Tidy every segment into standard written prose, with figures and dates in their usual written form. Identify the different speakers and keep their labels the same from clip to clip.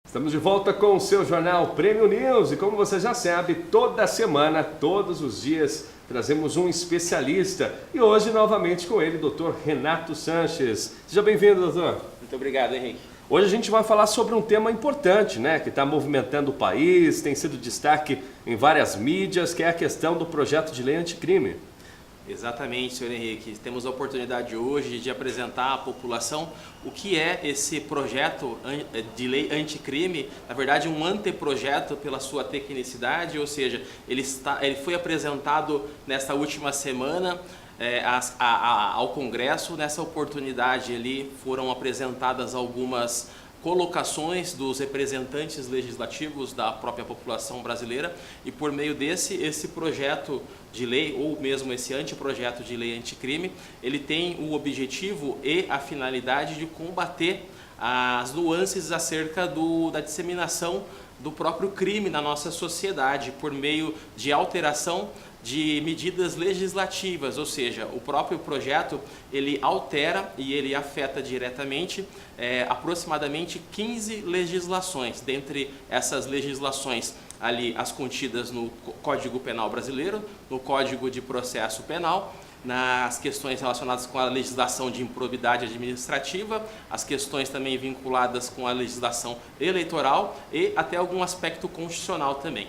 Speaker 1: Estamos de volta com o seu jornal Prêmio News e como você já sabe, toda semana, todos os dias, trazemos um especialista e hoje novamente com ele, Dr. Renato Sanches. Seja bem-vindo, doutor.
Speaker 2: Muito obrigado, Henrique.
Speaker 1: Hoje a gente vai falar sobre um tema importante, né, que está movimentando o país, tem sido destaque em várias mídias, que é a questão do projeto de lei anticrime.
Speaker 2: Exatamente, senhor Henrique. Temos a oportunidade hoje de apresentar à população o que é esse projeto de lei anticrime, na verdade um anteprojeto pela sua tecnicidade, ou seja, ele foi apresentado nesta última semana ao Congresso. Nessa oportunidade ali foram apresentadas algumas colocações dos representantes legislativos da própria população brasileira e por meio esse projeto de lei, ou mesmo esse anteprojeto de lei anticrime, ele tem o objetivo e a finalidade de combater as nuances acerca da disseminação do próprio crime na nossa sociedade por meio de alteração de medidas legislativas, ou seja, o próprio projeto ele altera e ele afeta diretamente aproximadamente 15 legislações. Dentre essas legislações ali as contidas no Código Penal Brasileiro, no Código de Processo Penal, nas questões relacionadas com a legislação de improbidade administrativa, as questões também vinculadas com a legislação eleitoral e até algum aspecto constitucional também.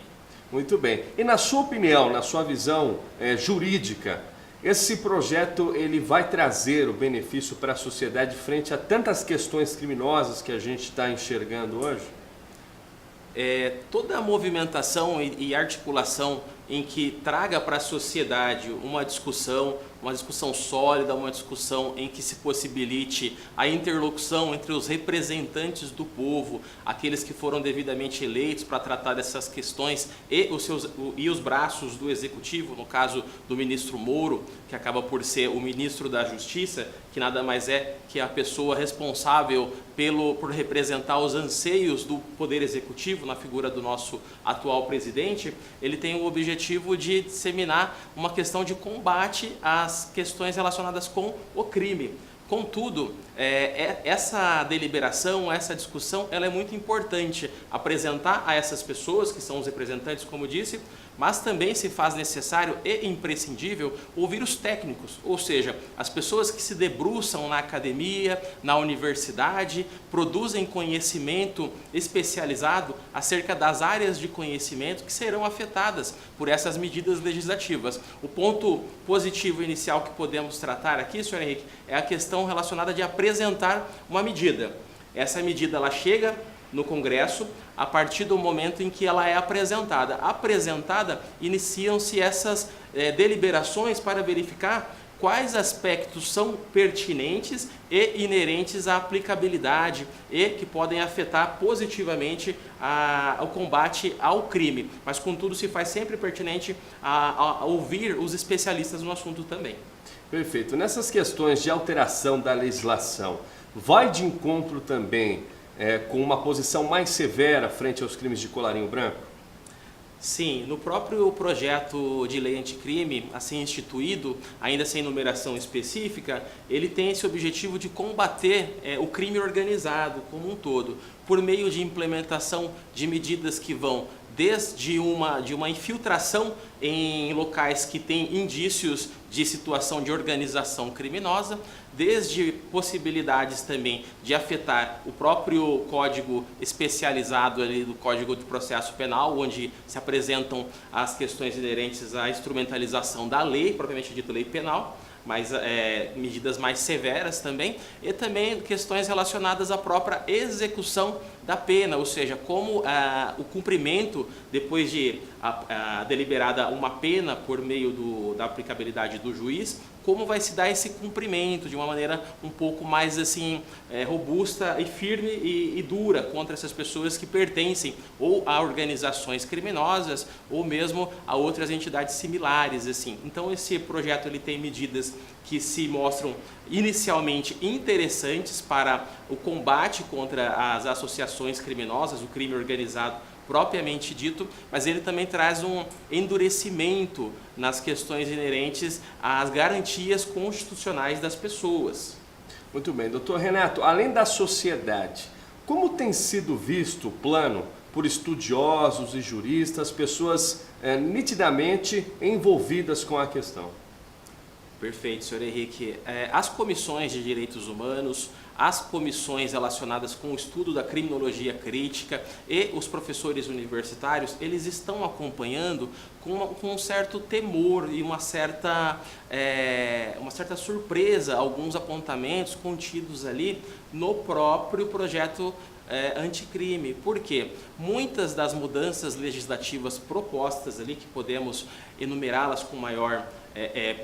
Speaker 1: Muito bem. E na sua opinião, na sua visão jurídica, esse projeto ele vai trazer o benefício para a sociedade frente a tantas questões criminosas que a gente está enxergando hoje?
Speaker 2: Toda a movimentação e articulação em que traga para a sociedade uma discussão sólida, uma discussão em que se possibilite a interlocução entre os representantes do povo, aqueles que foram devidamente eleitos para tratar dessas questões e os braços do Executivo, no caso do ministro Moro, que acaba por ser o ministro da Justiça, que nada mais é que a pessoa responsável por representar os anseios do Poder Executivo na figura do nosso atual presidente. Ele tem o objetivo de disseminar uma questão de combate às questões relacionadas com o crime. Contudo, essa deliberação, essa discussão, ela é muito importante apresentar a essas pessoas, que são os representantes, como disse, mas também se faz necessário e imprescindível ouvir os técnicos, ou seja, as pessoas que se debruçam na academia, na universidade, produzem conhecimento especializado acerca das áreas de conhecimento que serão afetadas por essas medidas legislativas. O ponto positivo inicial que podemos tratar aqui, senhor Henrique, é a questão relacionada de apresentar uma medida. Essa medida ela chega no Congresso a partir do momento em que ela é apresentada. Iniciam-se essas deliberações para verificar quais aspectos são pertinentes e inerentes à aplicabilidade e que podem afetar positivamente o combate ao crime. Mas, contudo, se faz sempre pertinente a ouvir os especialistas no assunto também.
Speaker 1: Perfeito. Nessas questões de alteração da legislação, vai de encontro também com uma posição mais severa frente aos crimes de colarinho branco?
Speaker 2: Sim, no próprio projeto de lei anticrime, assim instituído, ainda sem numeração específica, ele tem esse objetivo de combater o crime organizado como um todo, por meio de implementação de medidas que vão desde uma infiltração em locais que têm indícios de situação de organização criminosa, desde possibilidades também de afetar o próprio código especializado ali do Código de Processo Penal, onde se apresentam as questões inerentes à instrumentalização da lei, propriamente dita lei penal, mas medidas mais severas também, e também questões relacionadas à própria execução da pena, ou seja, como o cumprimento, depois de deliberada uma pena por meio da aplicabilidade do juiz, como vai se dar esse cumprimento de uma maneira um pouco mais assim robusta e firme e dura contra essas pessoas que pertencem ou a organizações criminosas ou mesmo a outras entidades similares assim. Então esse projeto ele tem medidas que se mostram inicialmente interessantes para o combate contra as associações criminosas, o crime organizado propriamente dito, mas ele também traz um endurecimento nas questões inerentes às garantias constitucionais das pessoas.
Speaker 1: Muito bem, doutor Renato, além da sociedade, Como tem sido visto o plano por estudiosos e juristas, pessoas nitidamente envolvidas com a questão?
Speaker 2: Perfeito, senhor Henrique. As comissões de direitos humanos, as comissões relacionadas com o estudo da criminologia crítica e os professores universitários, eles estão acompanhando com um certo temor e uma certa surpresa alguns apontamentos contidos ali no próprio projeto anticrime. Por quê? Muitas das mudanças legislativas propostas ali, que podemos enumerá-las com maior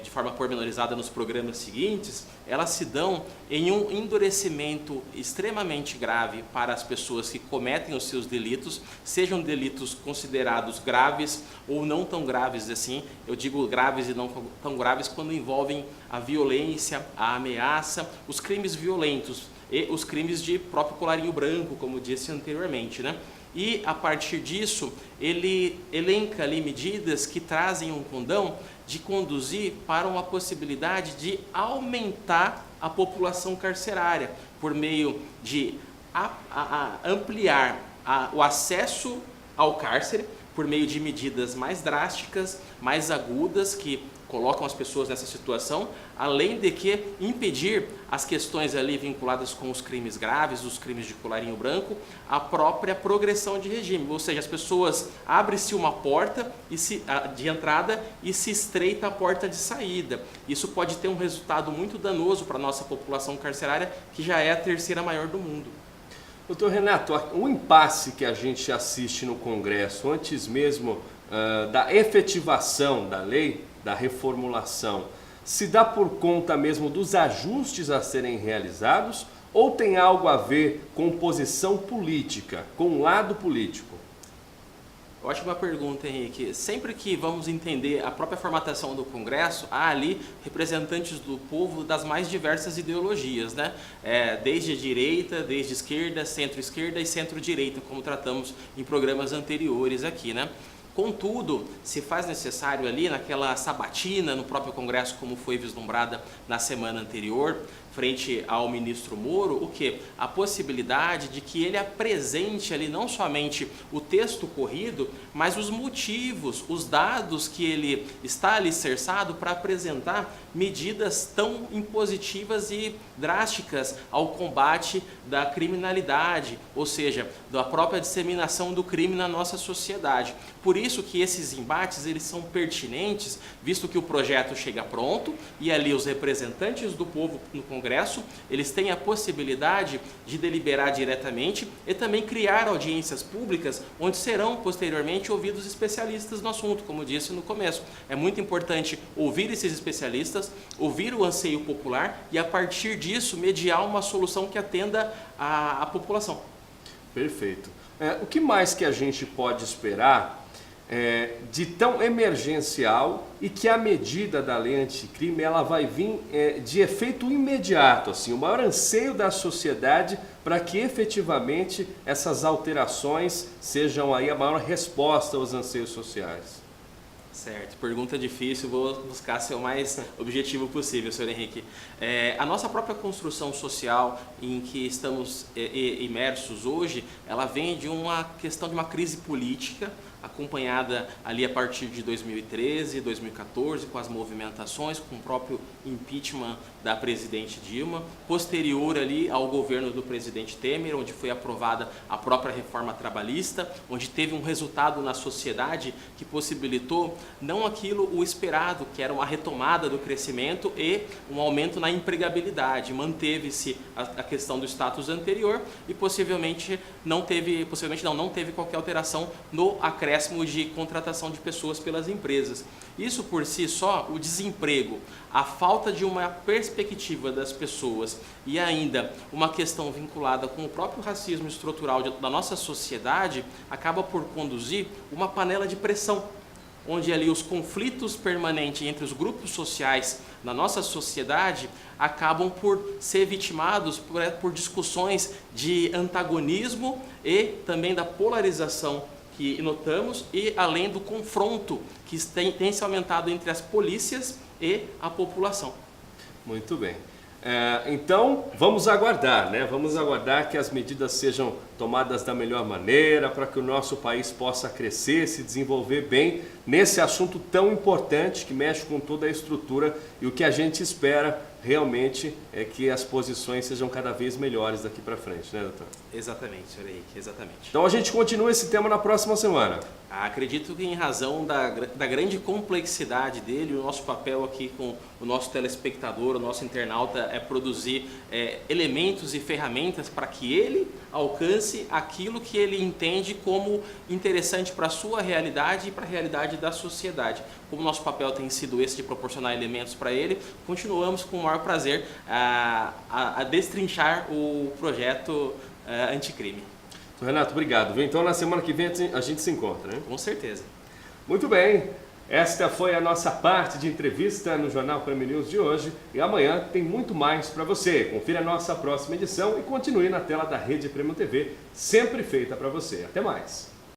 Speaker 2: de forma pormenorizada nos programas seguintes, elas se dão em um endurecimento extremamente grave para as pessoas que cometem os seus delitos, sejam delitos considerados graves ou não tão graves assim. Eu digo graves e não tão graves quando envolvem a violência, a ameaça, os crimes violentos e os crimes de próprio colarinho branco, como disse anteriormente, né? E a partir disso, ele elenca ali medidas que trazem um condão de conduzir para uma possibilidade de aumentar a população carcerária, por meio de ampliar o acesso ao cárcere, por meio de medidas mais drásticas, mais agudas, que colocam as pessoas nessa situação, além de que impedir as questões ali vinculadas com os crimes graves, os crimes de colarinho branco, a própria progressão de regime. Ou seja, as pessoas abre-se uma porta de entrada e se estreita a porta de saída. Isso pode ter um resultado muito danoso para a nossa população carcerária, que já é a terceira maior do mundo.
Speaker 1: Doutor Renato, o impasse que a gente assiste no Congresso, antes mesmo da efetivação da lei, da reformulação, se dá por conta mesmo dos ajustes a serem realizados ou tem algo a ver com posição política, com o lado político?
Speaker 2: Ótima pergunta, Henrique. Sempre que vamos entender a própria formatação do Congresso, há ali representantes do povo das mais diversas ideologias, né? Desde direita, desde esquerda, centro-esquerda e centro-direita, como tratamos em programas anteriores aqui, né? Contudo, se faz necessário ali naquela sabatina no próprio Congresso, como foi vislumbrada na semana anterior, frente ao ministro Moro, o quê? A possibilidade de que ele apresente ali não somente o texto corrido, mas os motivos, os dados que ele está alicerçado para apresentar medidas tão impositivas e drásticas ao combate da criminalidade, ou seja, da própria disseminação do crime na nossa sociedade. Por isso que esses embates eles são pertinentes, visto que o projeto chega pronto e ali os representantes do povo no Congresso, eles têm a possibilidade de deliberar diretamente e também criar audiências públicas onde serão posteriormente ouvidos especialistas no assunto, como disse no começo. É muito importante ouvir esses especialistas, ouvir o anseio popular e a partir disso mediar uma solução que atenda à população.
Speaker 1: Perfeito. O que mais que a gente pode esperar de tão emergencial e que a medida da lei anticrime ela vai vir de efeito imediato, assim, o maior anseio da sociedade para que efetivamente essas alterações sejam aí a maior resposta aos anseios sociais?
Speaker 2: Certo, pergunta difícil, vou buscar ser o mais objetivo possível, senhor Henrique. A nossa própria construção social em que estamos imersos hoje, ela vem de uma questão de uma crise política, acompanhada ali a partir de 2013, 2014, com as movimentações, com o próprio impeachment da presidente Dilma, posterior ali ao governo do presidente Temer, onde foi aprovada a própria reforma trabalhista, onde teve um resultado na sociedade que possibilitou não aquilo o esperado, que era uma retomada do crescimento e um aumento na empregabilidade. Manteve-se a questão do status anterior e possivelmente não teve qualquer alteração no acréscimo de contratação de pessoas pelas empresas. Isso por si só, o desemprego, a falta de uma perspectiva das pessoas e ainda uma questão vinculada com o próprio racismo estrutural da nossa sociedade, acaba por conduzir uma panela de pressão, onde ali os conflitos permanentes entre os grupos sociais na nossa sociedade acabam por ser vitimados por discussões de antagonismo e também da polarização que notamos e além do confronto que tem se aumentado entre as polícias e a população.
Speaker 1: Muito bem. Então, vamos aguardar, né? Vamos aguardar que as medidas sejam tomadas da melhor maneira para que o nosso país possa crescer, se desenvolver bem nesse assunto tão importante que mexe com toda a estrutura, e o que a gente espera realmente é que as posições sejam cada vez melhores daqui para frente, né, doutor?
Speaker 2: Exatamente, senhor Henrique, exatamente.
Speaker 1: Então a gente continua esse tema na próxima semana.
Speaker 2: Acredito que em razão da grande complexidade dele, o nosso papel aqui com o nosso telespectador, o nosso internauta, é produzir elementos e ferramentas para que ele alcance aquilo que ele entende como interessante para a sua realidade e para a realidade da sociedade. Como nosso papel tem sido esse de proporcionar elementos para ele, continuamos com o maior prazer a destrinchar o projeto anticrime.
Speaker 1: Renato, obrigado. Então na semana que vem a gente se encontra, né?
Speaker 2: Com certeza.
Speaker 1: Muito bem. Esta foi a nossa parte de entrevista no Jornal Prêmio News de hoje, e amanhã tem muito mais para você. Confira a nossa próxima edição e continue na tela da Rede Prêmio TV, sempre feita para você. Até mais!